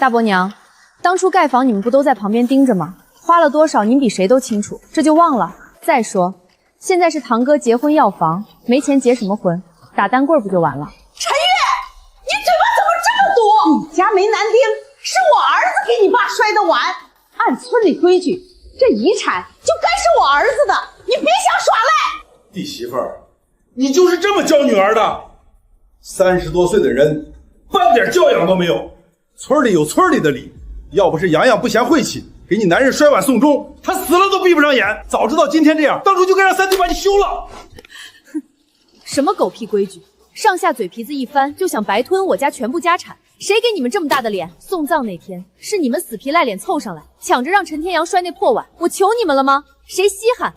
大伯娘，当初盖房你们不都在旁边盯着吗？花了多少您比谁都清楚，这就忘了？再说，现在是堂哥结婚要房，没钱结什么婚？打单棍不就完了？陈月，你嘴巴怎么这么多？你家没男丁，是我儿子给你爸摔的碗。按村里规矩，这遗产就该是我儿子的，你别想耍赖。弟媳妇儿，你就是这么教女儿的？30多岁的人，半点教养都没有。村里有村里的理，要不是洋洋不嫌晦气，给你男人摔碗送终，他死了都闭不上眼。早知道今天这样，当初就该让三弟把你休了。什么狗屁规矩！上下嘴皮子一翻，就想白吞我家全部家产，谁给你们这么大的脸？送葬那天是你们死皮赖脸凑上来，抢着让陈天阳摔那破碗，我求你们了吗？谁稀罕？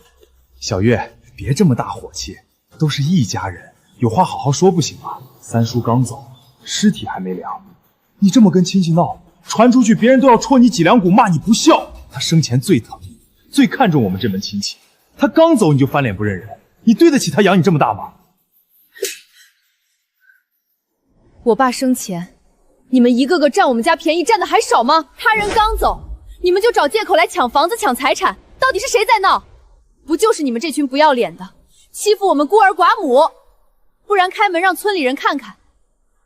小月，别这么大火气，都是一家人，有话好好说不行吗？三叔刚走，尸体还没凉，你这么跟亲戚闹，传出去别人都要戳你脊梁骨，骂你不孝。他生前最疼你，最看重我们这门亲戚，他刚走你就翻脸不认人，你对得起他养你这么大吗？我爸生前，你们一个个占我们家便宜占的还少吗？他人刚走，你们就找借口来抢房子抢财产，到底是谁在闹？不就是你们这群不要脸的，欺负我们孤儿寡母？不然开门让村里人看看，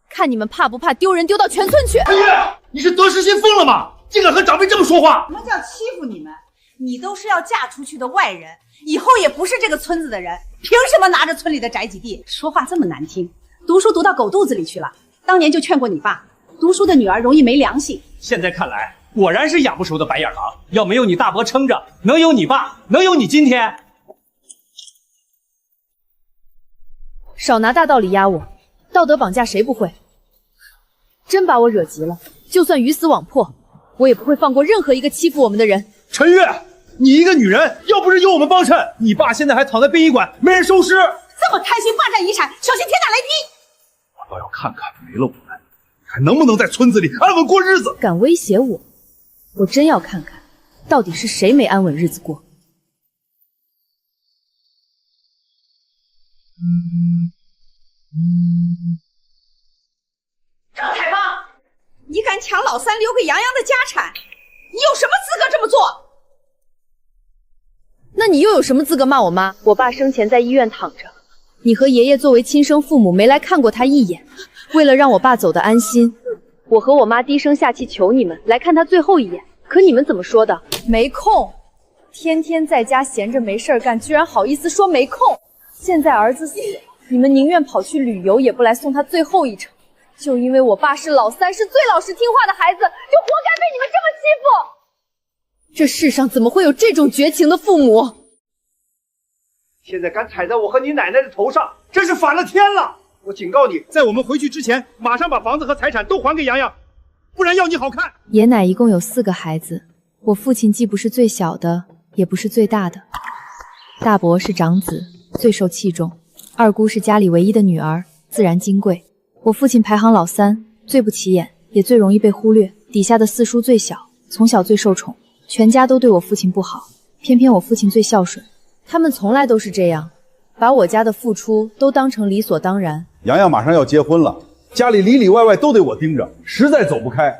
看你们怕不怕丢人丢到全村去？陈月，你是得失心疯了吗？竟敢和长辈这么说话！什么叫欺负你们？你都是要嫁出去的外人，以后也不是这个村子的人，凭什么拿着村里的宅基地？说话这么难听，读书读到狗肚子里去了。当年就劝过你爸，读书的女儿容易没良心。现在看来，果然是养不熟的白眼狼。要没有你大伯撑着，能有你爸，能有你今天？少拿大道理压我，道德绑架谁不会？真把我惹急了，就算鱼死网破，我也不会放过任何一个欺负我们的人。陈月，你一个女人，要不是有我们帮衬，你爸现在还躺在殡仪馆，没人收尸。这么贪心霸占遗产，小心天打雷劈！我倒要看看没了我们，还能不能在村子里安稳过日子。敢威胁我，我真要看看，到底是谁没安稳日子过。张凯芳，你敢抢老三留给洋洋的家产，你有什么资格这么做？那你又有什么资格骂我妈？我爸生前在医院躺着，你和爷爷作为亲生父母没来看过他一眼，为了让我爸走得安心，我和我妈低声下气求你们来看他最后一眼。可你们怎么说的？没空，天天在家闲着没事干，居然好意思说没空。现在儿子死了，你们宁愿跑去旅游，也不来送他最后一程。就因为我爸是老三，是最老实听话的孩子，就活该被你们这么欺负。这世上怎么会有这种绝情的父母？现在敢踩在我和你奶奶的头上，真是反了天了！我警告你，在我们回去之前，马上把房子和财产都还给洋洋，不然要你好看。爷奶一共有4个孩子，我父亲既不是最小的，也不是最大的。大伯是长子，最受器重；二姑是家里唯一的女儿，自然金贵。我父亲排行老三，最不起眼，也最容易被忽略。底下的4叔最小，从小最受宠，全家都对我父亲不好，偏偏我父亲最孝顺。他们从来都是这样，把我家的付出都当成理所当然。洋洋马上要结婚了，家里里里外外都得我盯着，实在走不开。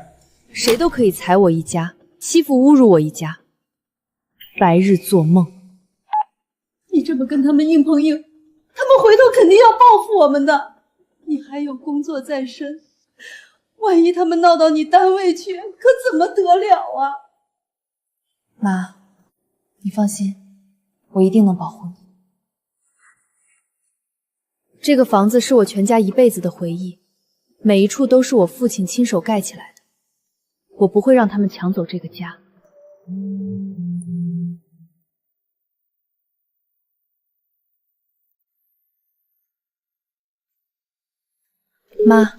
谁都可以踩我一家，欺负侮辱我一家，白日做梦。你这么跟他们硬碰硬，他们回头肯定要报复我们的。你还有工作在身，万一他们闹到你单位去，可怎么得了啊？妈，你放心，我一定能保护你。这个房子是我全家一辈子的回忆，每一处都是我父亲亲手盖起来的，我不会让他们抢走这个家。妈，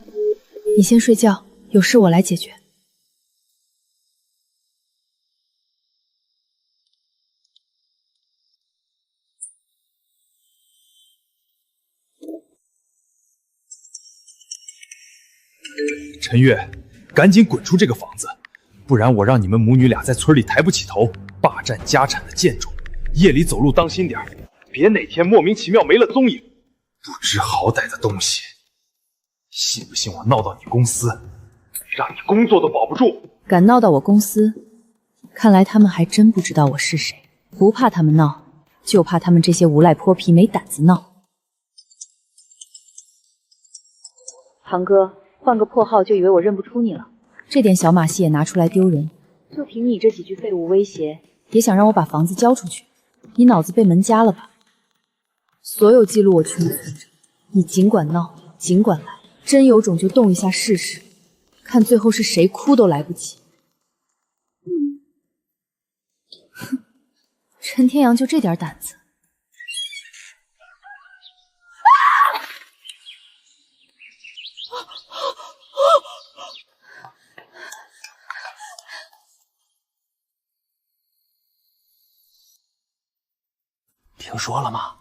你先睡觉，有事我来解决。陈月，赶紧滚出这个房子，不然我让你们母女俩在村里抬不起头，霸占家产的贱种。夜里走路当心点，别哪天莫名其妙没了踪影。不知好歹的东西，信不信我闹到你公司？让你工作都保不住。敢闹到我公司，看来他们还真不知道我是谁。不怕他们闹，就怕他们这些无赖泼皮没胆子闹。堂哥，换个破号就以为我认不出你了，这点小马戏也拿出来丢人。就凭你这几句废物威胁，也想让我把房子交出去？你脑子被门夹了吧？所有记录我全存着，你尽管闹，尽管来，真有种就动一下试试，看最后是谁哭都来不及。哼，陈天阳就这点胆子。听说了吗？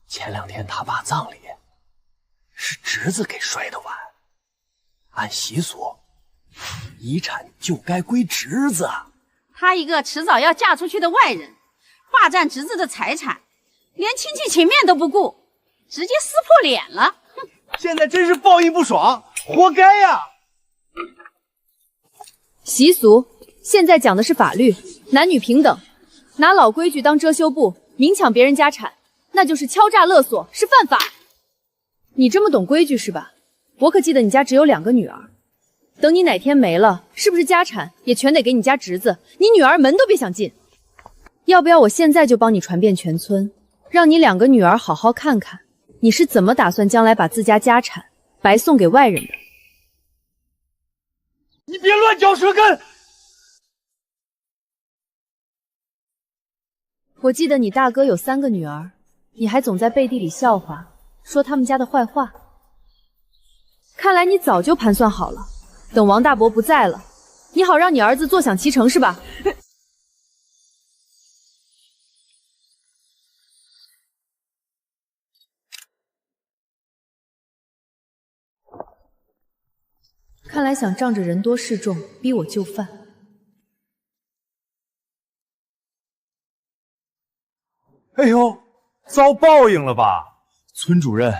前2天他爸葬礼是侄子给摔的碗，按习俗，遗产就该归侄子。她一个迟早要嫁出去的外人，霸占侄子的财产，连亲戚情面都不顾，直接撕破脸了。现在真是报应不爽，活该呀！习俗现在讲的是法律，男女平等，拿老规矩当遮羞布，明抢别人家产，那就是敲诈勒索，是犯法。你这么懂规矩是吧？我可记得你家只有2个女儿，等你哪天没了，是不是家产也全得给你家侄子？你女儿门都别想进。要不要我现在就帮你传遍全村，让你2个女儿好好看看，你是怎么打算将来把自家家产白送给外人的？你别乱嚼舌根！我记得你大哥有3个女儿，你还总在背地里笑话，说他们家的坏话。看来你早就盘算好了，等王大伯不在了，你好让你儿子坐享其成是吧？看来想仗着人多势众逼我就范。哎呦，遭报应了吧？村主任，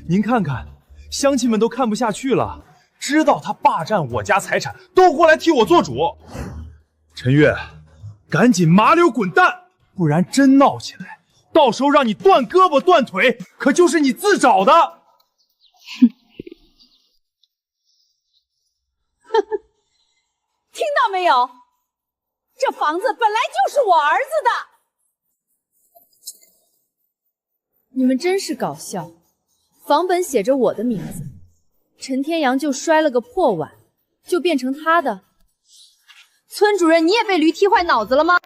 您看看，乡亲们都看不下去了，知道他霸占我家财产，都过来替我做主。陈月，赶紧麻溜滚蛋，不然真闹起来，到时候让你断胳膊断腿，可就是你自找的。听到没有？这房子本来就是我儿子的。你们真是搞笑，房本写着我的名字，陈天阳就摔了个破碗，就变成他的。村主任，你也被驴踢坏脑子了吗？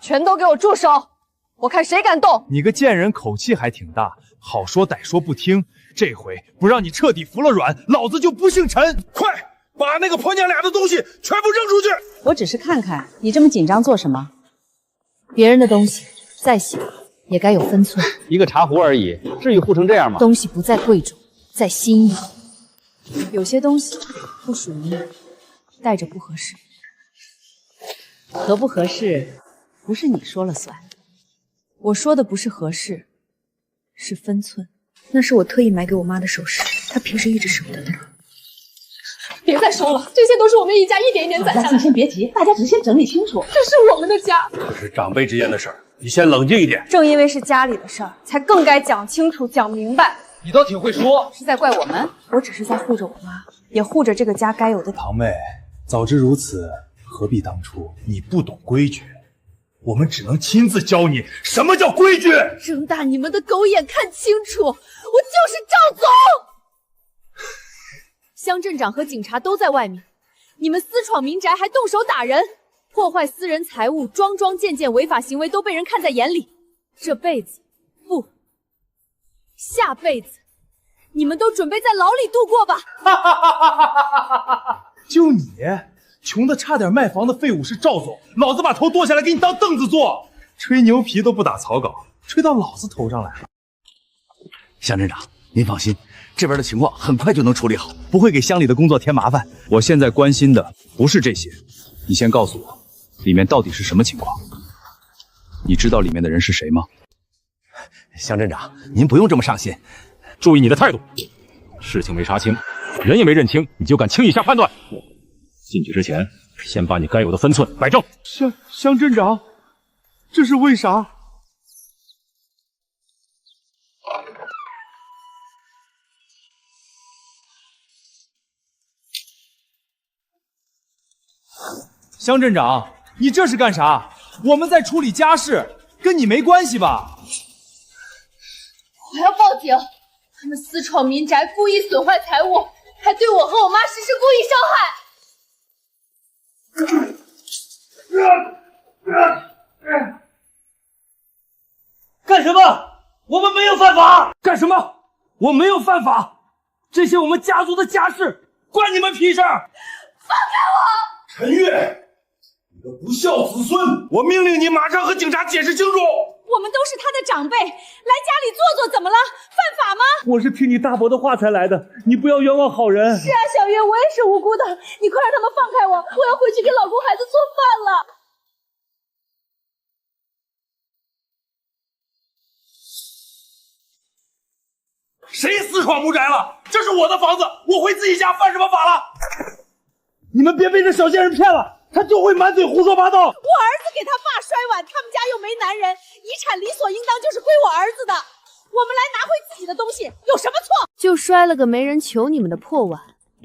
全都给我住手！我看谁敢动！你个贱人，口气还挺大，好说歹说不听，这回不让你彻底服了软，老子就不姓陈！快把那个婆娘俩的东西全部扔出去！我只是看看，你这么紧张做什么？别人的东西再小也该有分寸。一个茶壶而已，至于护成这样吗？东西不在贵重，在心意。有些东西不属于你，带着不合适。合不合适，不是你说了算。我说的不是合适，是分寸。那是我特意买给我妈的首饰，她平时一直舍不得戴。别再说了，这些都是我们一家一点一点攒下来的。先别急，大家只先整理清楚。这是我们的家，这是长辈之间的事儿，你先冷静一点。正因为是家里的事儿，才更该讲清楚、讲明白。你倒挺会说，是在怪我们？我只是在护着我妈，也护着这个家该有的。堂妹，早知如此，何必当初？你不懂规矩，我们只能亲自教你什么叫规矩。睁大你们的狗眼看清楚，我就是赵总。乡镇长和警察都在外面，你们私闯民宅还动手打人，破坏私人财物，桩桩件件违法行为都被人看在眼里。这辈子不，下辈子你们都准备在牢里度过吧。就你穷的差点卖房的废物是赵总，老子把头剁下来给你当凳子坐，吹牛皮都不打草稿，吹到老子头上来了。乡镇长，您放心，这边的情况很快就能处理好，不会给乡里的工作添麻烦。我现在关心的不是这些，你先告诉我，里面到底是什么情况？你知道里面的人是谁吗？乡镇长，您不用这么上心，注意你的态度。事情没查清，人也没认清，你就敢轻易下判断？进去之前，先把你该有的分寸摆正。乡镇长，这是为啥？乡镇长，你这是干啥？我们在处理家事，跟你没关系吧？我要报警！他们私闯民宅，故意损坏财物，还对我和我妈实施故意伤害。干什么？我们没有犯法！干什么？我没有犯法！这些我们家族的家事，关你们屁事儿！放开我！陈月，你个不孝子孙！我命令你马上和警察解释清楚。我们都是他的长辈，来家里坐坐怎么了？犯法吗？我是听你大伯的话才来的，你不要冤枉好人。是啊，小月，我也是无辜的，你快让他们放开我，我要回去给老公孩子做饭了。谁私闯母宅了？这是我的房子，我回自己家，犯什么法了？你们别被这小贱人骗了，他就会满嘴胡说八道。我儿子给他爸摔碗，他们家又没男人，遗产理所应当就是归我儿子的。我们来拿回自己的东西，有什么错？就摔了个没人求你们的破碗，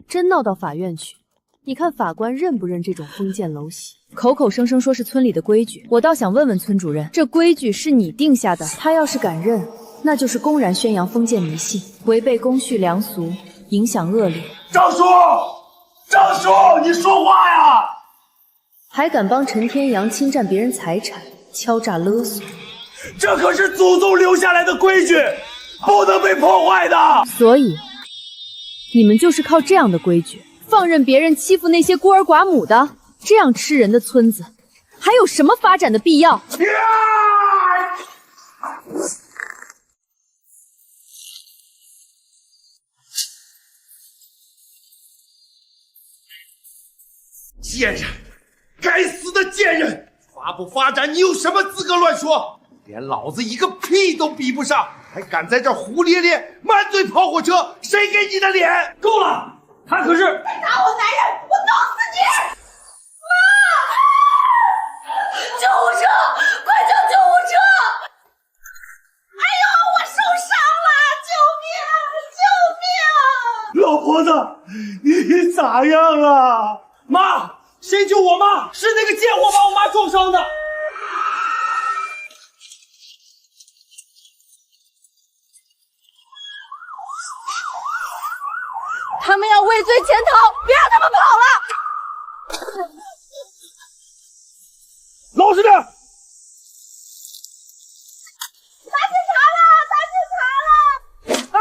真闹到法院去。你看法官认不认这种封建陋习？口口声声说是村里的规矩，我倒想问问村主任，这规矩是你定下的，他要是敢认，那就是公然宣扬封建迷信，违背公序良俗，影响恶劣。张叔，张叔，你说话呀！还敢帮陈天阳侵占别人财产，敲诈勒索，这可是祖宗留下来的规矩，不能被破坏的。所以你们就是靠这样的规矩，放任别人欺负那些孤儿寡母的，这样吃人的村子，还有什么发展的必要？贱人，该死的贱人！发不发展，你有什么资格乱说？连老子一个屁都比不上，还敢在这胡咧咧，满嘴跑火车，谁给你的脸？够了！他可是再打我男人，我弄死你！妈！救护车！快叫救护车！哎呦，我受伤了！救命！救命！老婆子，你咋样啊？妈，谁救我妈？是那个贱货把我妈撞伤的。他们要畏罪潜逃，别让他们跑了！老实点！打警察了！打警察了！啊！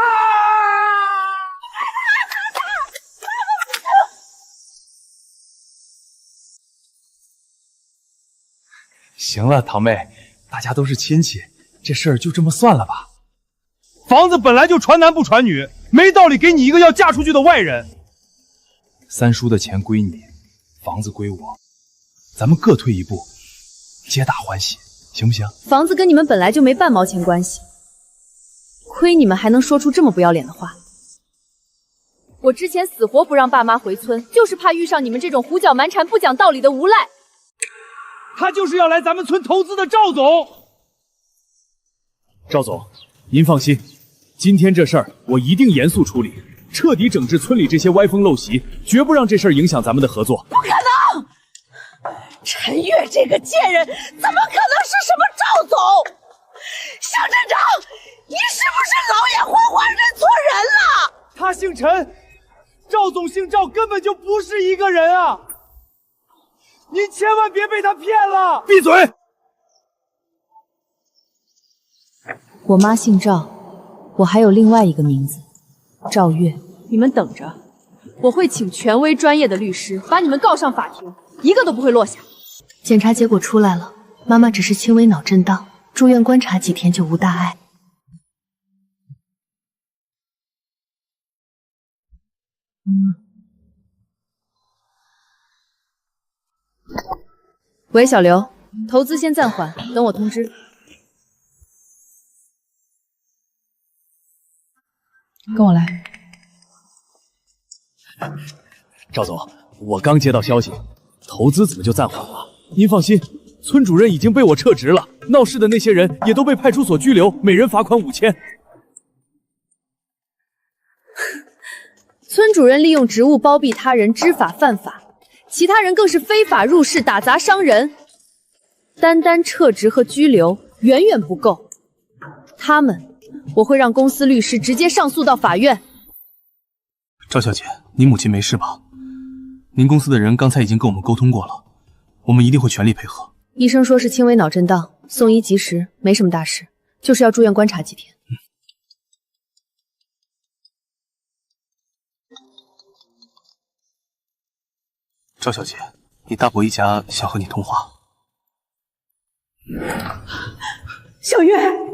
行了，堂妹，大家都是亲戚，这事儿就这么算了吧。房子本来就传男不传女，没道理给你一个要嫁出去的外人。三叔的钱归你，房子归我，咱们各退一步，皆大欢喜，行不行？房子跟你们本来就没半毛钱关系，亏你们还能说出这么不要脸的话。我之前死活不让爸妈回村，就是怕遇上你们这种胡搅蛮缠、不讲道理的无赖。他就是要来咱们村投资的赵总。赵总，您放心，今天这事儿我一定严肃处理，彻底整治村里这些歪风陋习，绝不让这事儿影响咱们的合作。不可能！陈月这个贱人，怎么可能是什么赵总？乡镇长，你是不是老眼昏花认错人了？他姓陈，赵总姓赵，根本就不是一个人啊！您千万别被他骗了！闭嘴！我妈姓赵，我还有另外一个名字，赵月。你们等着，我会请权威专业的律师把你们告上法庭，一个都不会落下。检查结果出来了，妈妈只是轻微脑震荡，住院观察几天就无大碍。喂，小刘，投资先暂缓，等我通知。跟我来。赵总，我刚接到消息，投资怎么就暂缓了？您放心，村主任已经被我撤职了，闹事的那些人也都被派出所拘留，每人罚款5000。村主任利用职务包庇他人，知法犯法，其他人更是非法入室打砸伤人。单单撤职和拘留远远不够，他们我会让公司律师直接上诉到法院。赵小姐，您母亲没事吧？您公司的人刚才已经跟我们沟通过了，我们一定会全力配合。医生说是轻微脑震荡，送医及时，没什么大事，就是要住院观察几天。赵小姐，你大伯一家想和你通话。小月，你不能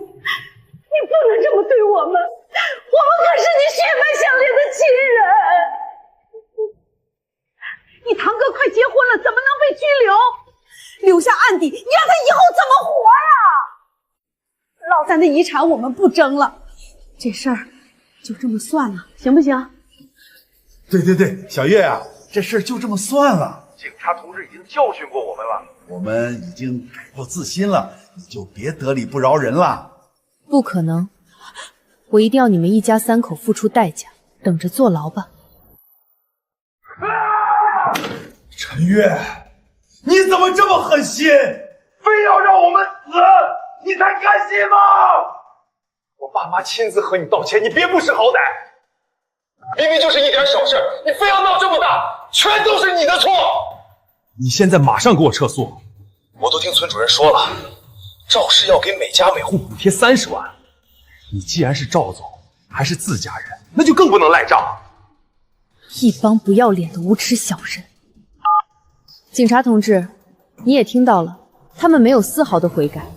这么对我们，我们可是你血脉相连的亲人。你堂哥快结婚了，怎么能被拘留？留下案底，你让他以后怎么活呀？老三的遗产我们不争了，这事儿就这么算了，行不行？对，小月啊，这事儿就这么算了。警察同志已经教训过我们了，我们已经改过自新了，你就别得理不饶人了。不可能，我一定要你们一家3口付出代价，等着坐牢吧。陈月，你怎么这么狠心，非要让我们死，你才甘心吗？我爸妈亲自和你道歉，你别不识好歹。明明就是一点小事，你非要闹这么大，全都是你的错。你现在马上给我撤诉！我都听村主任说了，赵氏要给每家每户补贴30万。你既然是赵总，还是自家人，那就更不能赖账。一帮不要脸的无耻小人！警察同志，你也听到了，他们没有丝毫的悔改。赵小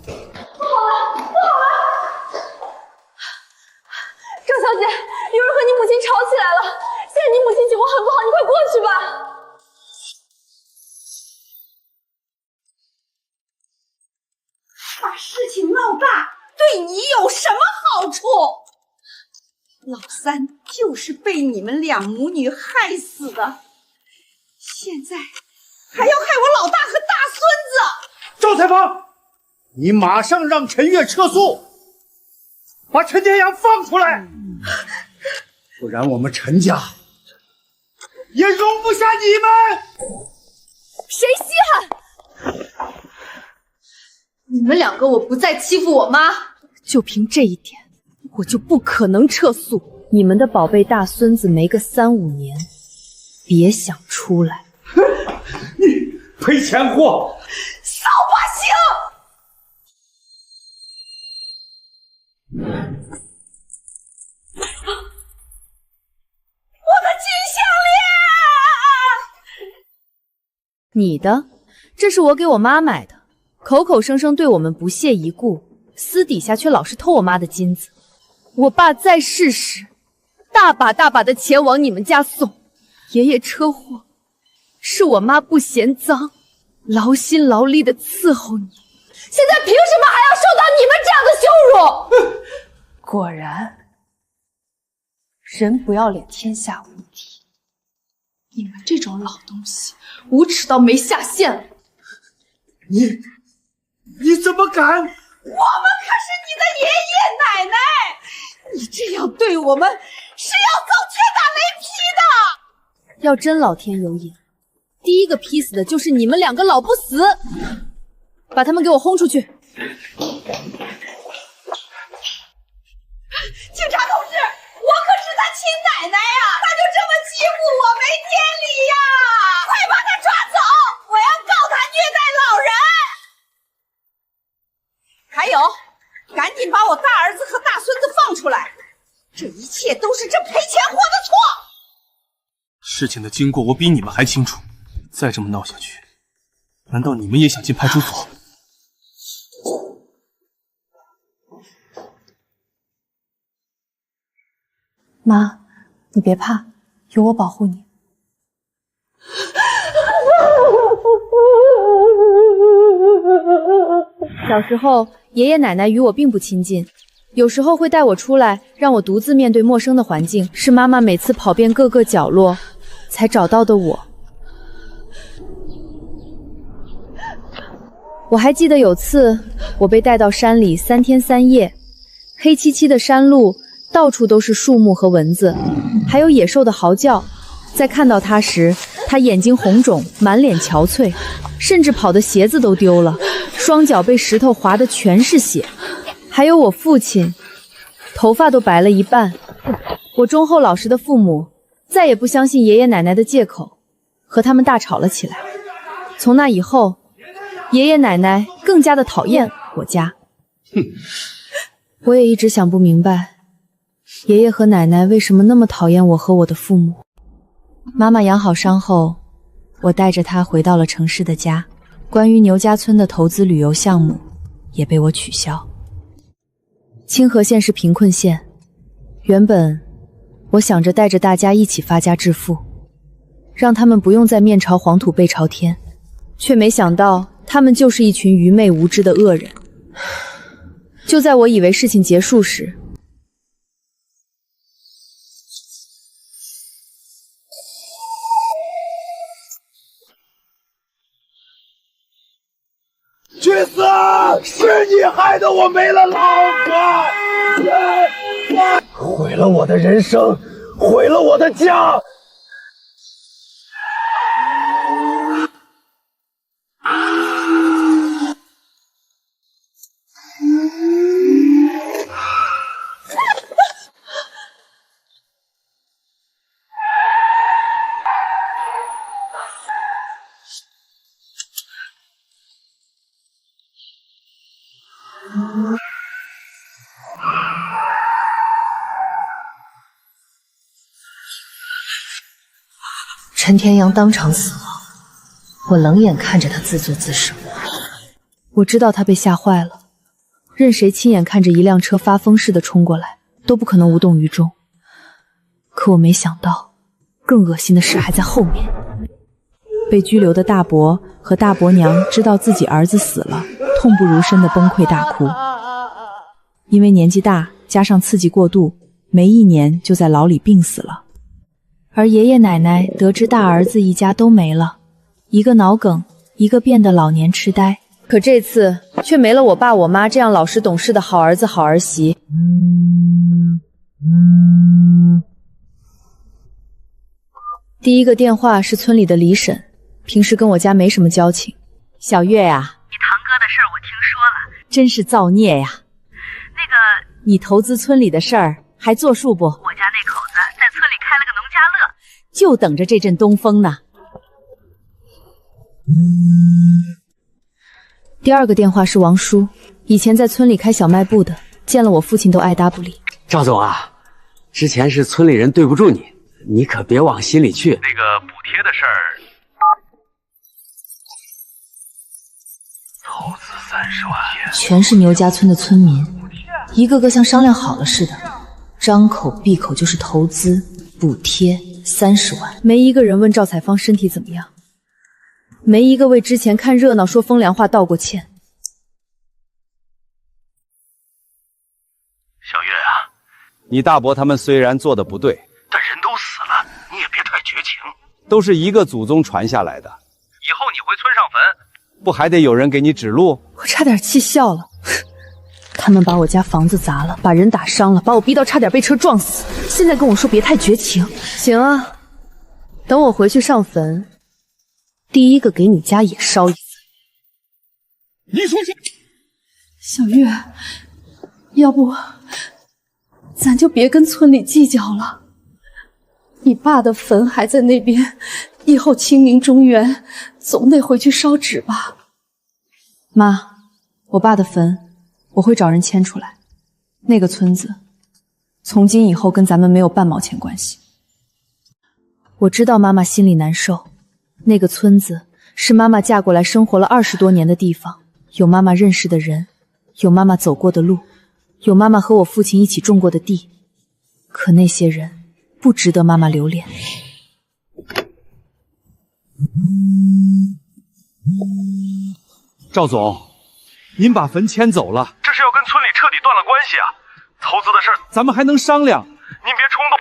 姐，有人和你母亲吵起来了，现在你母亲情况很不好，你快过去吧。把事情闹大，对你有什么好处？老三就是被你们俩母女害死的，现在还要害我老大和大孙子。赵采芳，你马上让陈月撤诉，把陈天阳放出来，不然我们陈家也容不下你们。谁稀罕？你们2个我不再欺负我妈，就凭这一点，我就不可能撤诉。你们的宝贝大孙子没个3、5年，别想出来。你赔钱货，扫把星！我的金项链！你的？这是我给我妈买的，口口声声对我们不屑一顾，私底下却老是偷我妈的金子。我爸在世时，大把大把的钱往你们家送。爷爷车祸，是我妈不嫌脏，劳心劳力的伺候你。现在凭什么还要受到你们这样的羞辱？果然，人不要脸，天下无敌。你们这种老东西，无耻到没下限了。你怎么敢？我们可是你的爷爷奶奶，你这样对我们是要遭天打雷劈的。要真老天有眼，第一个劈死的就是你们2个老不死！把他们给我轰出去！警察同志，我可是他亲奶奶呀，他就这么欺负我，没天理呀！快把他抓走，我要告他虐待老人。还有，赶紧把我大儿子和大孙子放出来！这一切都是这赔钱货的错。事情的经过我比你们还清楚，再这么闹下去，难道你们也想进派出所？妈，你别怕，有我保护你。小时候，爷爷奶奶与我并不亲近，有时候会带我出来，让我独自面对陌生的环境，是妈妈每次跑遍各个角落才找到的我。我还记得有次，我被带到山里3天3夜，黑漆漆的山路，到处都是树木和蚊子，还有野兽的嚎叫。在看到他时，他眼睛红肿，满脸憔悴，甚至跑的鞋子都丢了，双脚被石头划得全是血。还有我父亲，头发都白了一半。我忠厚老实的父母再也不相信爷爷奶奶的借口，和他们大吵了起来。从那以后，爷爷奶奶更加的讨厌我家。我也一直想不明白，爷爷和奶奶为什么那么讨厌我和我的父母。妈妈养好伤后，我带着她回到了城市的家。关于牛家村的投资旅游项目也被我取消。清河县是贫困县，原本我想着带着大家一起发家致富，让他们不用再面朝黄土背朝天，却没想到他们就是一群愚昧无知的恶人。就在我以为事情结束时，去死！是你害得我没了老婆，毁了我的人生，毁了我的家。陈天阳当场死亡，我冷眼看着他自作自受。我知道他被吓坏了，任谁亲眼看着一辆车发疯似的冲过来，都不可能无动于衷。可我没想到，更恶心的事还在后面。被拘留的大伯和大伯娘知道自己儿子死了，痛不欲生的崩溃大哭。因为年纪大，加上刺激过度，没1年就在牢里病死了。而爷爷奶奶得知大儿子一家都没了，一个脑梗，一个变得老年痴呆。可这次却没了我爸我妈这样老实懂事的好儿子好儿媳。第一个电话是村里的李婶，平时跟我家没什么交情。小月呀，你堂哥的事儿我听说了，真是造孽呀。那个，你投资村里的事儿还作数不？我家那口子在村里开了个农家乐，就等着这阵东风呢。第二个电话是王叔，以前在村里开小卖部的，见了我父亲都爱答不理。赵总啊，之前是村里人对不住你，你可别往心里去。那个补贴的事儿，投资30万，全是牛家村的村民，一个个像商量好了似的，张口闭口就是投资补贴30万，没一个人问赵彩芳身体怎么样，没一个为之前看热闹说风凉话道过歉。小月啊，你大伯他们虽然做的不对，但人都死了，你也别太绝情。都是一个祖宗传下来的，以后你回村上坟，不还得有人给你指路？我差点气笑了。他们把我家房子砸了，把人打伤了，把我逼到差点被车撞死，现在跟我说别太绝情。行啊，等我回去上坟，第一个给你家也烧一份。你说是？小月，要不咱就别跟村里计较了。你爸的坟还在那边，以后清明中元总得回去烧纸吧。妈，我爸的坟我会找人迁出来，那个村子从今以后跟咱们没有半毛钱关系。我知道妈妈心里难受，那个村子是妈妈嫁过来生活了20多年的地方，有妈妈认识的人，有妈妈走过的路，有妈妈和我父亲一起种过的地，可那些人不值得妈妈留恋。赵总，您把坟迁走了，这是要跟村里彻底断了关系啊！投资的事咱们还能商量。您别冲动。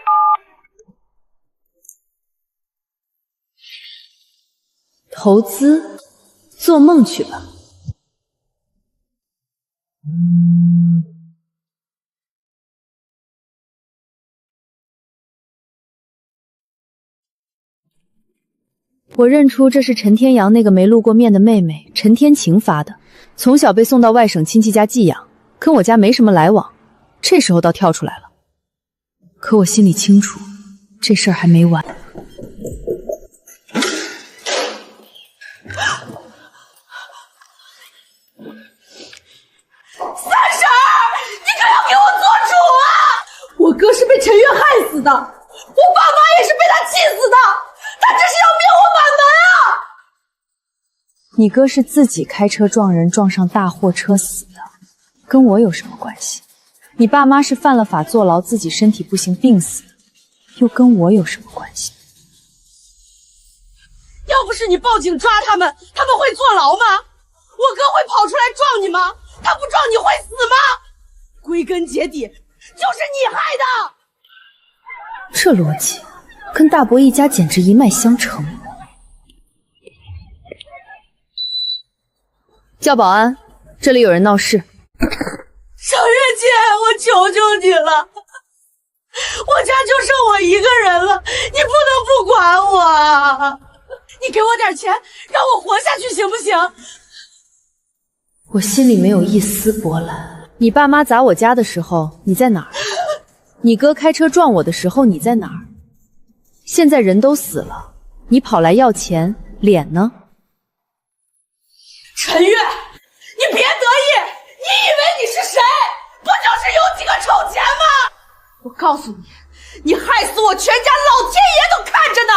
投资？做梦去吧。我认出这是陈天阳那个没露过面的妹妹陈天晴发的，从小被送到外省亲戚家寄养，跟我家没什么来往，这时候倒跳出来了。可我心里清楚，这事儿还没完。三婶儿，你可要给我做主啊！我哥是被陈月害死的，我爸妈也是被他气死的，他这是要灭我满门啊！你哥是自己开车撞人，撞上大货车死的，跟我有什么关系？你爸妈是犯了法坐牢，自己身体不行病死的，又跟我有什么关系？要不是你报警抓他们，他们会坐牢吗？我哥会跑出来撞你吗？他不撞你会死吗？归根结底就是你害的。这逻辑跟大伯一家简直一脉相承。叫保安，这里有人闹事。小月姐，我求求你了，我家就剩我一个人了，你不能不管我啊！你给我点钱，让我活下去行不行？我心里没有一丝波澜。你爸妈砸我家的时候，你在哪儿？你哥开车撞我的时候，你在哪儿？现在人都死了，你跑来要钱，脸呢？陈月，你别得意，你以为你是谁？不就是有几个臭钱吗？我告诉你，你害死我全家，老天爷都看着呢，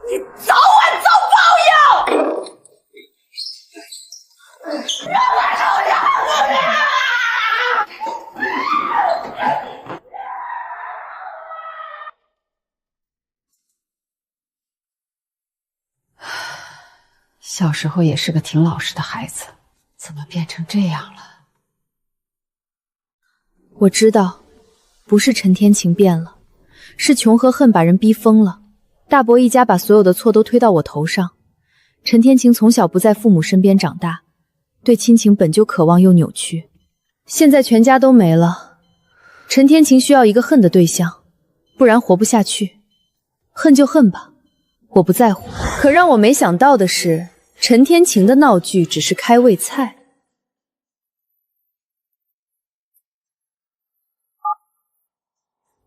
你早晚遭报应！让我受伤啊！小时候也是个挺老实的孩子，怎么变成这样了？我知道，不是陈天晴变了，是穷和恨把人逼疯了。大伯一家把所有的错都推到我头上。陈天晴从小不在父母身边长大，对亲情本就渴望又扭曲，现在全家都没了，陈天晴需要一个恨的对象，不然活不下去。恨就恨吧，我不在乎。可让我没想到的是，陈天晴的闹剧只是开胃菜。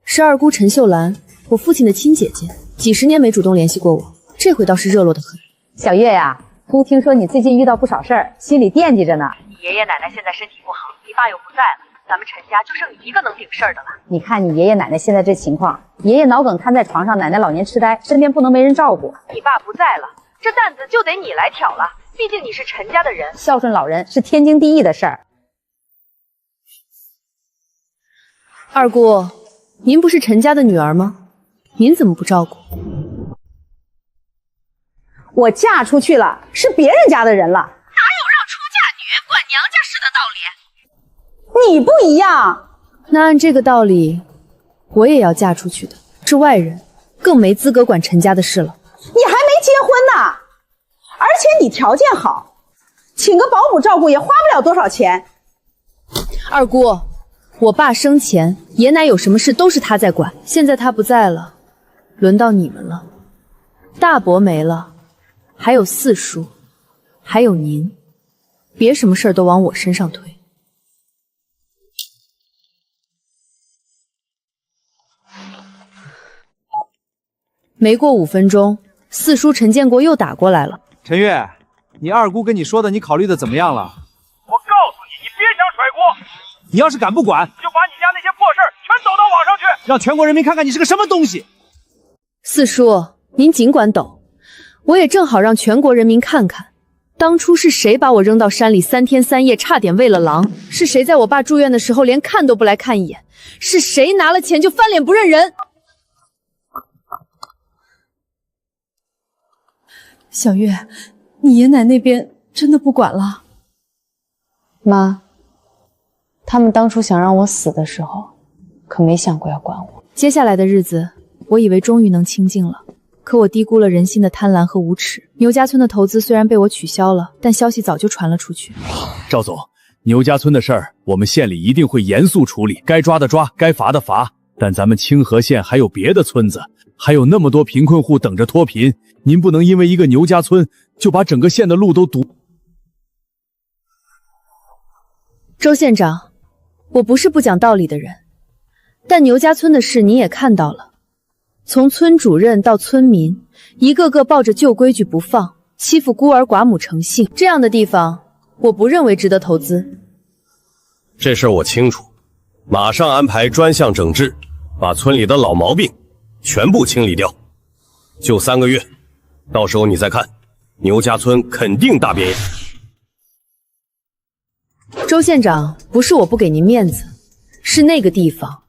是二姑陈秀兰，我父亲的亲姐姐，几十年没主动联系过我，这回倒是热络得很。小月呀，都听说你最近遇到不少事儿，心里惦记着呢。你爷爷奶奶现在身体不好，你爸又不在了，咱们陈家就剩你一个能顶事儿的了。你看你爷爷奶奶现在这情况，爷爷脑梗瘫在床上，奶奶老年痴呆，身边不能没人照顾。你爸不在了，这担子就得你来挑了，毕竟你是陈家的人，孝顺老人是天经地义的事儿。二姑，您不是陈家的女儿吗？您怎么不照顾？我嫁出去了，是别人家的人了，哪有让出嫁女管娘家事的道理？你不一样。那按这个道理，我也要嫁出去的，是外人，更没资格管陈家的事了。你还没结婚呢，而且你条件好，请个保姆照顾也花不了多少钱。二姑，我爸生前爷奶有什么事都是他在管，现在他不在了，轮到你们了。大伯没了，还有四叔，还有您，别什么事儿都往我身上推。没过5分钟，四叔陈建国又打过来了。陈月，你二姑跟你说的，你考虑的怎么样了？我告诉你，你别想甩锅。你要是敢不管，就把你家那些破事儿全抖到网上去，让全国人民看看你是个什么东西。四叔，您尽管抖，我也正好让全国人民看看，当初是谁把我扔到山里3天3夜，差点喂了狼？是谁在我爸住院的时候连看都不来看一眼？是谁拿了钱就翻脸不认人？小月，你爷奶那边真的不管了？妈，他们当初想让我死的时候，可没想过要管我。接下来的日子，我以为终于能清静了，可我低估了人心的贪婪和无耻。牛家村的投资虽然被我取消了，但消息早就传了出去。赵总，牛家村的事儿，我们县里一定会严肃处理，该抓的抓，该罚的罚。但咱们清河县还有别的村子，还有那么多贫困户等着脱贫，您不能因为一个牛家村就把整个县的路都堵。周县长，我不是不讲道理的人，但牛家村的事你也看到了，从村主任到村民，一个个抱着旧规矩不放，欺负孤儿寡母成性，这样的地方，我不认为值得投资。这事儿我清楚，马上安排专项整治，把村里的老毛病全部清理掉。就3个月，到时候你再看，牛家村肯定大变样。周县长，不是我不给您面子，是那个地方，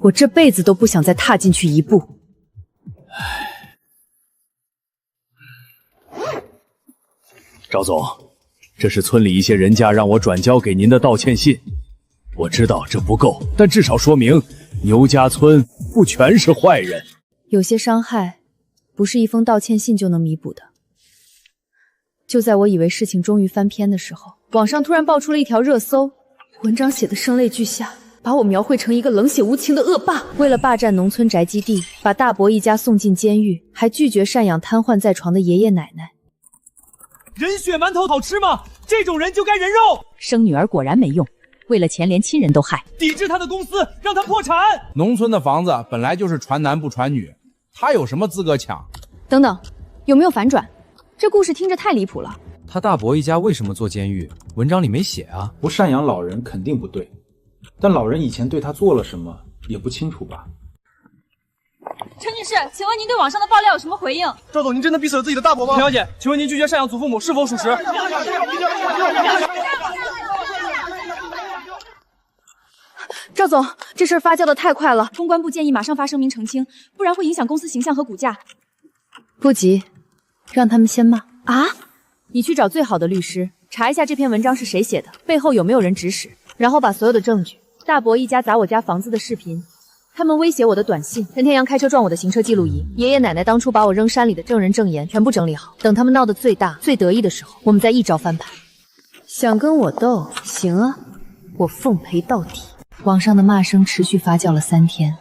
我这辈子都不想再踏进去一步。赵总，这是村里一些人家让我转交给您的道歉信。我知道这不够，但至少说明牛家村不全是坏人。有些伤害，不是一封道歉信就能弥补的。就在我以为事情终于翻篇的时候，网上突然爆出了一条热搜，文章写得声泪俱下，把我描绘成一个冷血无情的恶霸。为了霸占农村宅基地，把大伯一家送进监狱，还拒绝赡养瘫痪在床的爷爷奶奶。人血馒头好吃吗？这种人就该人肉。生女儿果然没用，为了钱连亲人都害。抵制他的公司，让他破产。农村的房子本来就是传男不传女，他有什么资格抢？等等，有没有反转？这故事听着太离谱了。他大伯一家为什么做监狱？文章里没写啊。不赡养老人肯定不对，但老人以前对他做了什么也不清楚吧？陈女士，请问您对网上的爆料有什么回应？赵总，您真的逼死了自己的大伯吗？陈小姐，请问您拒绝赡养祖父母是否属实？赵总，这事儿发酵的太快了，公关部建议马上发声明澄清，不然会影响公司形象和股价。不急，让他们先骂啊！你去找最好的律师，查一下这篇文章是谁写的，背后有没有人指使，然后把所有的证据，大伯一家砸我家房子的视频，他们威胁我的短信，陈天阳开车撞我的行车记录仪，爷爷奶奶当初把我扔山里的证人证言全部整理好，等他们闹得最大最得意的时候，我们再一招翻盘。想跟我斗？行啊，我奉陪到底。网上的骂声持续发酵了3天，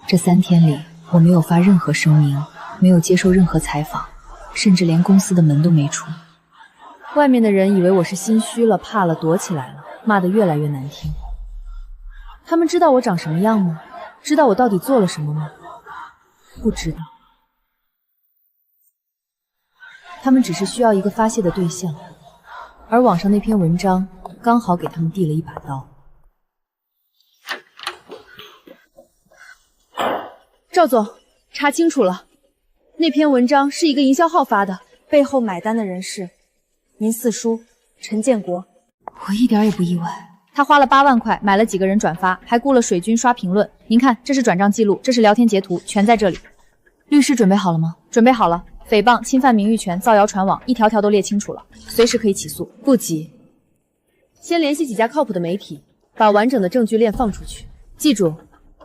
这3天里，我没有发任何声明，没有接受任何采访，甚至连公司的门都没出。外面的人以为我是心虚了、怕了、躲起来了，骂得越来越难听。他们知道我长什么样吗？知道我到底做了什么吗？不知道。他们只是需要一个发泄的对象，而网上那篇文章刚好给他们递了一把刀。赵总，查清楚了，那篇文章是一个营销号发的，背后买单的人是您四叔陈建国。我一点也不意外，他花了8万块买了几个人转发，还雇了水军刷评论。您看，这是转账记录，这是聊天截图，全在这里。律师准备好了吗？准备好了。诽谤、侵犯名誉权、造谣传网，一条条都列清楚了，随时可以起诉。不急，先联系几家靠谱的媒体，把完整的证据链放出去。记住，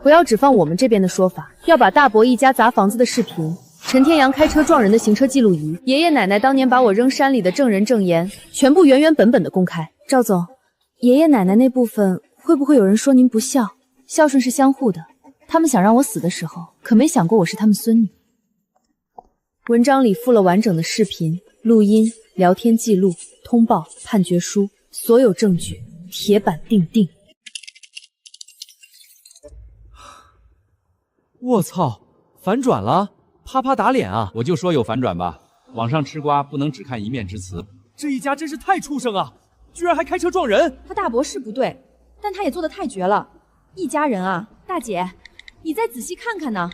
不要只放我们这边的说法，要把大伯一家砸房子的视频，陈天阳开车撞人的行车记录仪，爷爷奶奶当年把我扔山里的证人证言，全部原原本本的公开。赵总，爷爷奶奶那部分会不会有人说您不孝？孝顺是相互的，他们想让我死的时候，可没想过我是他们孙女。文章里附了完整的视频、录音、聊天记录、通报、判决书，所有证据铁板钉钉。我操，反转了，啪啪打脸啊！我就说有反转吧，网上吃瓜不能只看一面之词。这一家真是太畜生啊，居然还开车撞人！他大伯是不对，但他也做得太绝了。一家人啊，大姐，你再仔细看看呢。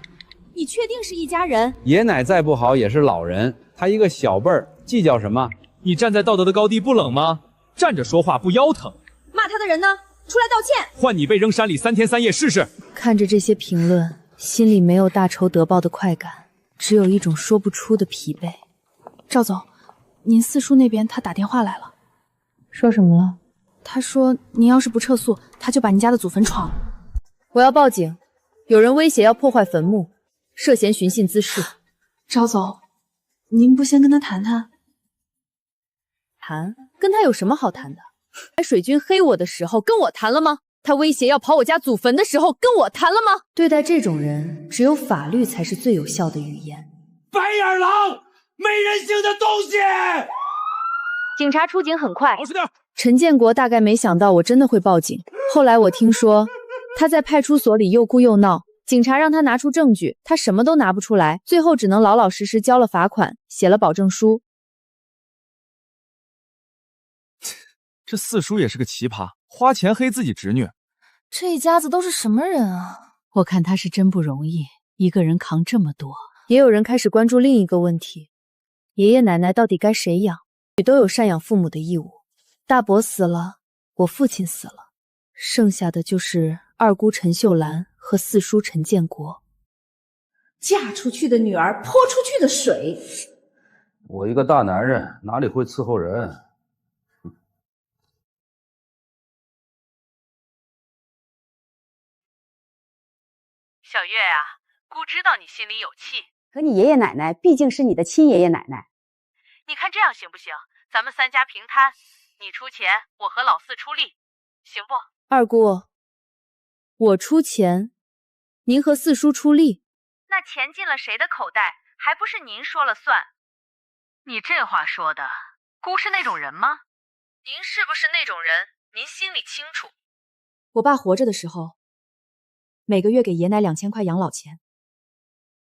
你确定是一家人？爷奶再不好也是老人，他一个小辈儿，计较什么？你站在道德的高地不冷吗？站着说话不腰疼？骂他的人呢？出来道歉！换你被扔山里3天3夜试试！看着这些评论，心里没有大仇得报的快感，只有一种说不出的疲惫。赵总，您四叔那边他打电话来了，说什么了？他说您要是不撤诉，他就把您家的祖坟闯了。我要报警，有人威胁要破坏坟墓，涉嫌寻衅滋事。赵总，您不先跟他谈谈？谈？跟他有什么好谈的？水军黑我的时候跟我谈了吗？他威胁要刨我家祖坟的时候跟我谈了吗？对待这种人，只有法律才是最有效的语言。白眼狼，没人性的东西！警察出警很快，老实点。陈建国大概没想到我真的会报警。后来我听说他在派出所里又哭又闹，警察让他拿出证据，他什么都拿不出来，最后只能老老实实交了罚款，写了保证书。这四叔也是个奇葩，花钱黑自己侄女。这一家子都是什么人啊？我看他是真不容易，一个人扛这么多。也有人开始关注另一个问题：爷爷奶奶到底该谁养？都有赡养父母的义务。大伯死了，我父亲死了，剩下的就是二姑陈秀兰和四叔陈建国。嫁出去的女儿泼出去的水。我一个大男人哪里会伺候人？小月啊，姑知道你心里有气，可你爷爷奶奶毕竟是你的亲爷爷奶奶。你看这样行不行？咱们三家平摊，你出钱，我和老四出力，行不？二姑，我出钱，您和四叔出力。那钱进了谁的口袋，还不是您说了算？你这话说的，姑是那种人吗？您是不是那种人？您心里清楚。我爸活着的时候，每个月给爷奶2000块养老钱，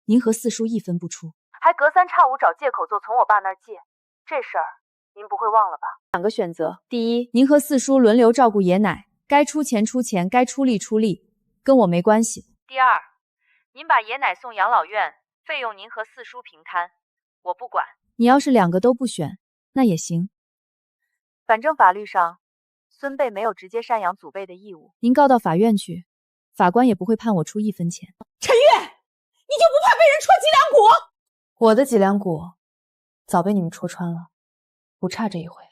您和四叔一分不出，还隔三差五找借口从我爸那儿借，这事儿您不会忘了吧？2个选择：第一，您和四叔轮流照顾爷奶，该出钱出钱，该出力出力，跟我没关系；第二，您把爷奶送养老院，费用您和四叔平摊，我不管。你要是2个都不选，那也行。反正法律上，孙辈没有直接赡养祖辈的义务。您告到法院去，法官也不会判我出1分钱。陈月，你就不怕被人戳脊梁骨？我的脊梁骨早被你们戳穿了，不差这一回。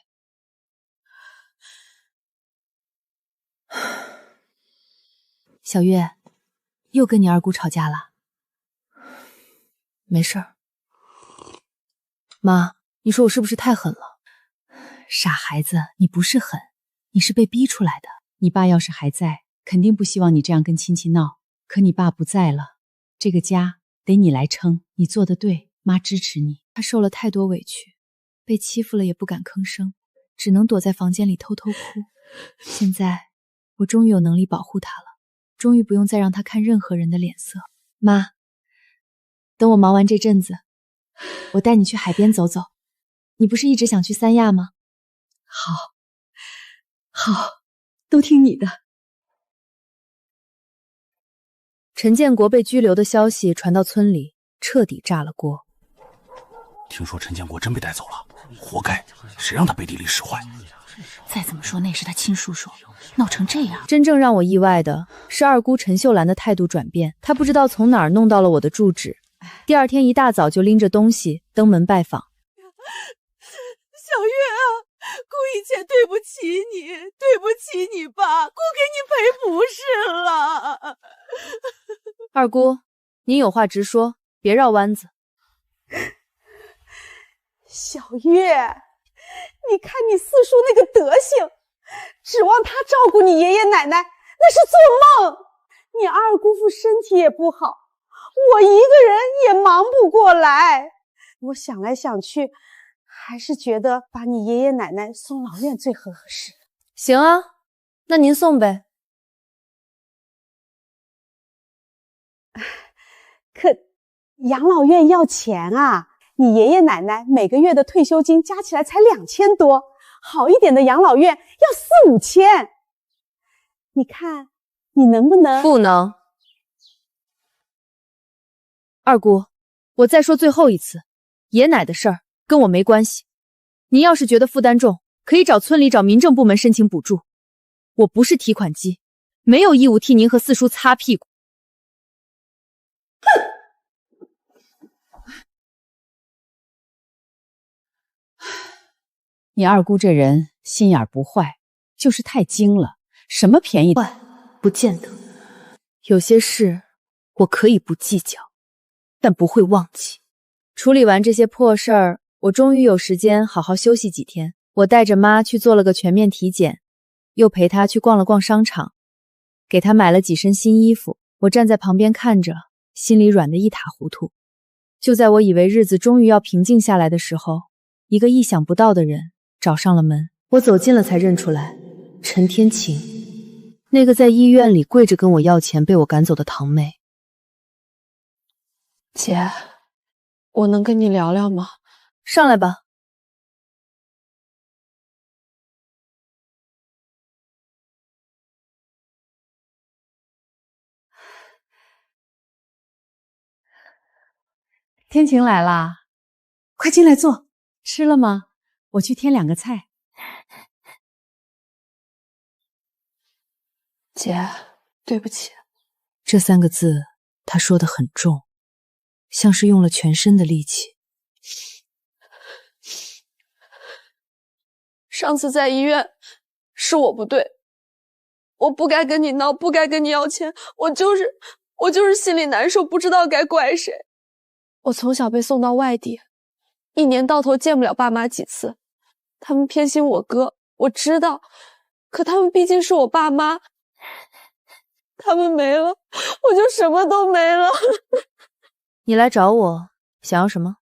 小月，又跟你二姑吵架了？没事儿。妈，你说我是不是太狠了？傻孩子，你不是狠，你是被逼出来的。你爸要是还在，肯定不希望你这样跟亲戚闹。可你爸不在了，这个家得你来撑。你做得对，妈支持你。他受了太多委屈，被欺负了也不敢吭声，只能躲在房间里偷偷哭。现在我终于有能力保护他了，终于不用再让他看任何人的脸色。妈，等我忙完这阵子，我带你去海边走走。你不是一直想去三亚吗？好，都听你的。陈建国被拘留的消息传到村里，彻底炸了锅。听说陈建国真被带走了，活该！谁让他背地里使坏？再怎么说那是他亲叔叔，闹成这样。真正让我意外的是二姑陈秀兰的态度转变，她不知道从哪儿弄到了我的住址，第二天一大早就拎着东西登门拜访。小月啊，姑以前对不起你，对不起你爸，姑给你赔不是了。二姑，您有话直说，别绕弯子。小月，你看你四叔那个德行，指望他照顾你爷爷奶奶，那是做梦。你二姑父身体也不好，我一个人也忙不过来。我想来想去，还是觉得把你爷爷奶奶送老院最合适。行啊，那您送呗。可养老院要钱啊，你爷爷奶奶每个月的退休金加起来才2000多，好一点的养老院要4、5千。你看你能不能？不能。二姑，我再说最后一次，爷奶的事儿跟我没关系。您要是觉得负担重，可以找村里找民政部门申请补助。我不是提款机，没有义务替您和四叔擦屁股。你二姑这人心眼不坏，就是太精了，什么便宜不见得。有些事我可以不计较，但不会忘记。处理完这些破事儿，我终于有时间好好休息几天。我带着妈去做了个全面体检，又陪她去逛了逛商场，给她买了几身新衣服。我站在旁边看着，心里软得一塌糊涂。就在我以为日子终于要平静下来的时候，一个意想不到的人找上了门。我走近了才认出来，陈天晴，那个在医院里跪着跟我要钱被我赶走的堂妹。姐，我能跟你聊聊吗？上来吧。天晴来啦，快进来坐。吃了吗？我去添2个菜。姐，对不起。这3个字他说得很重，像是用了全身的力气。上次在医院是我不对，我不该跟你闹，不该跟你要钱，我就是心里难受，不知道该怪谁。我从小被送到外地，1年到头见不了爸妈几次，他们偏心我哥，我知道，可他们毕竟是我爸妈，他们没了，我就什么都没了。你来找我，想要什么？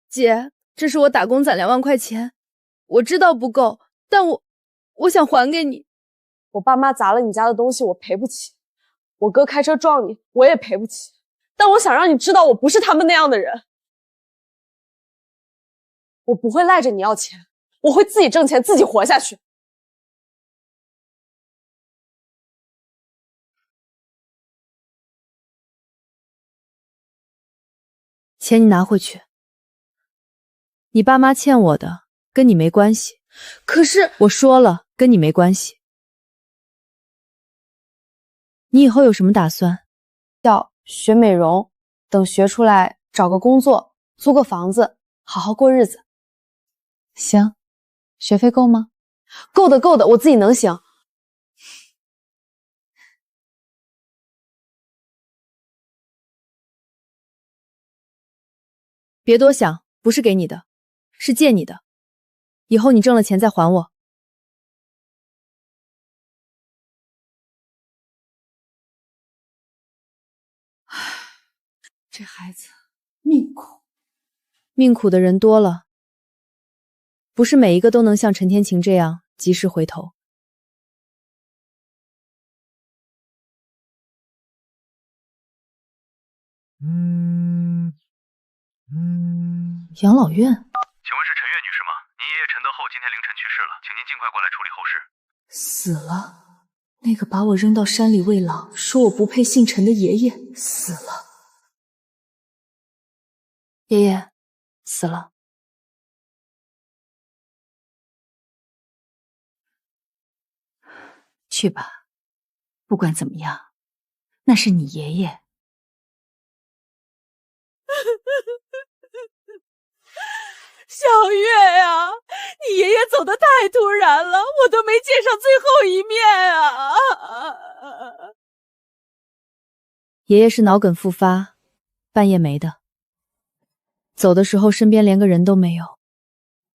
姐，这是我打工攒2万块钱，我知道不够，但我想还给你。我爸妈砸了你家的东西，我赔不起；我哥开车撞你，我也赔不起。但我想让你知道，我不是他们那样的人。我不会赖着你要钱，我会自己挣钱，自己活下去。钱你拿回去，你爸妈欠我的，跟你没关系。可是我说了，跟你没关系。你以后有什么打算？要学美容，等学出来找个工作，租个房子，好好过日子。行，学费够吗？够的，够的，我自己能行。别多想，不是给你的，是借你的。以后你挣了钱再还我。这孩子命苦，命苦的人多了，不是每一个都能像陈天晴这样及时回头。养老院。请问是陈月女士吗？您爷爷陈德厚今天凌晨去世了，请您尽快过来处理后事。死了，那个把我扔到山里喂狼，说我不配姓陈的爷爷死了。爷爷死了。去吧，不管怎么样，那是你爷爷。小月呀，你爷爷走得太突然了，我都没见上最后一面啊！爷爷是脑梗复发，半夜没的。走的时候身边连个人都没有，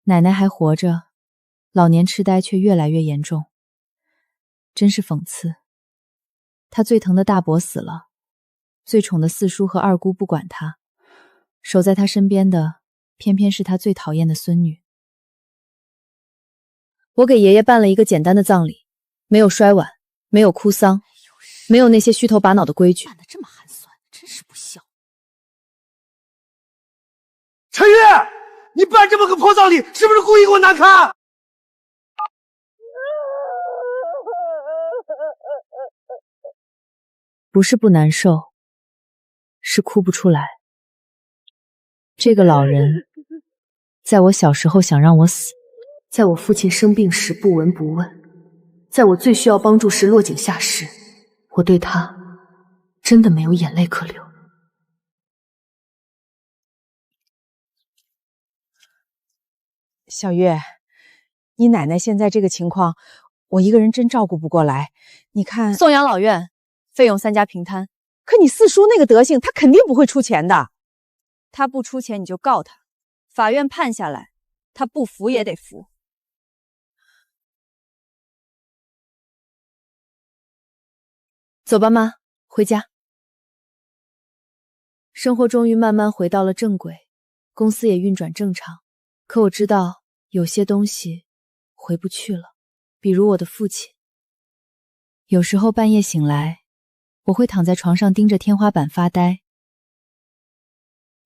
奶奶还活着，老年痴呆却越来越严重。真是讽刺，他最疼的大伯死了，最宠的四叔和二姑不管他，守在他身边的偏偏是他最讨厌的孙女。我给爷爷办了一个简单的葬礼，没有摔碗，没有哭丧，没有那些虚头巴脑的规矩。办得这么寒酸，真是不孝。陈月，你办这么个破葬礼，是不是故意给我难堪？不是不难受，是哭不出来。这个老人，在我小时候想让我死，在我父亲生病时不闻不问，在我最需要帮助时落井下石，我对他真的没有眼泪可流。小月，你奶奶现在这个情况，我一个人真照顾不过来。你看，送养老院费用3家平摊，可你四叔那个德行，他肯定不会出钱的。他不出钱你就告他，法院判下来，他不服也得服。走吧，妈，回家。生活终于慢慢回到了正轨，公司也运转正常。可我知道有些东西回不去了，比如我的父亲。有时候半夜醒来，我会躺在床上盯着天花板发呆，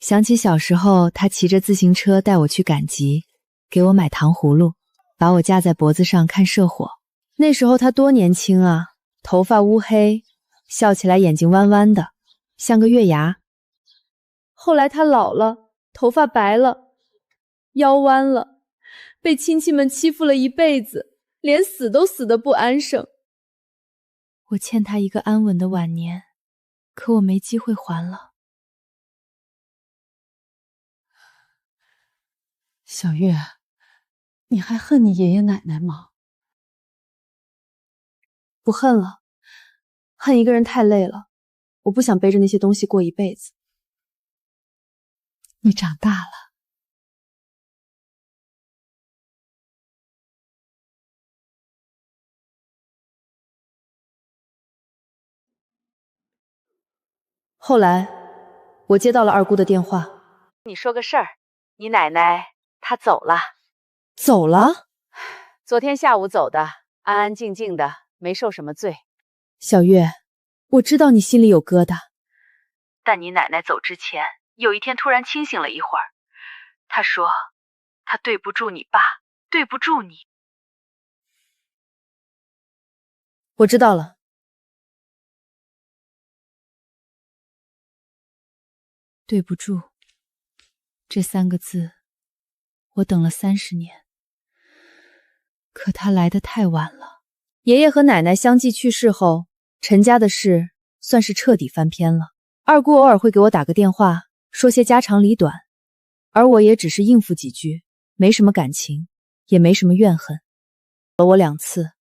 想起小时候他骑着自行车带我去赶集，给我买糖葫芦，把我架在脖子上看射火。那时候他多年轻啊，头发乌黑，笑起来眼睛弯弯的，像个月牙。后来他老了，头发白了，腰弯了，被亲戚们欺负了一辈子，连死都死得不安生。我欠他一个安稳的晚年，可我没机会还了。小月，你还恨你爷爷奶奶吗？不恨了，恨一个人太累了，我不想背着那些东西过一辈子。你长大了。后来，我接到了二姑的电话。你说个事儿，你奶奶她走了。走了？昨天下午走的，安安静静的，没受什么罪。小月，我知道你心里有疙瘩，但你奶奶走之前，有一天突然清醒了一会儿，她说她对不住你爸，对不住你。我知道了。对不住，这3个字，我等了30年，可他来得太晚了。爷爷和奶奶相继去世后，陈家的事算是彻底翻篇了。二姑偶尔会给我打个电话，说些家长里短，而我也只是应付几句，没什么感情，也没什么怨恨。了我2次，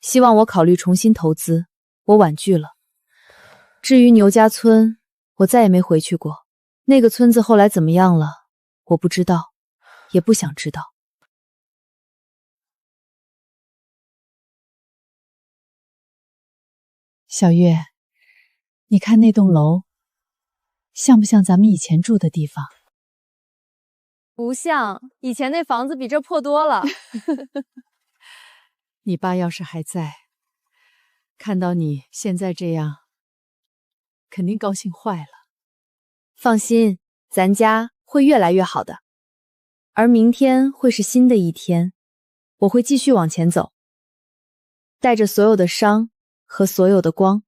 希望我考虑重新投资，我婉拒了。至于牛家村，我再也没回去过。那个村子后来怎么样了，我不知道，也不想知道。小月，你看那栋楼，像不像咱们以前住的地方？不像，以前那房子比这破多了。你爸要是还在，看到你现在这样，肯定高兴坏了。放心，咱家会越来越好的。而明天会是新的一天，我会继续往前走，带着所有的伤和所有的光。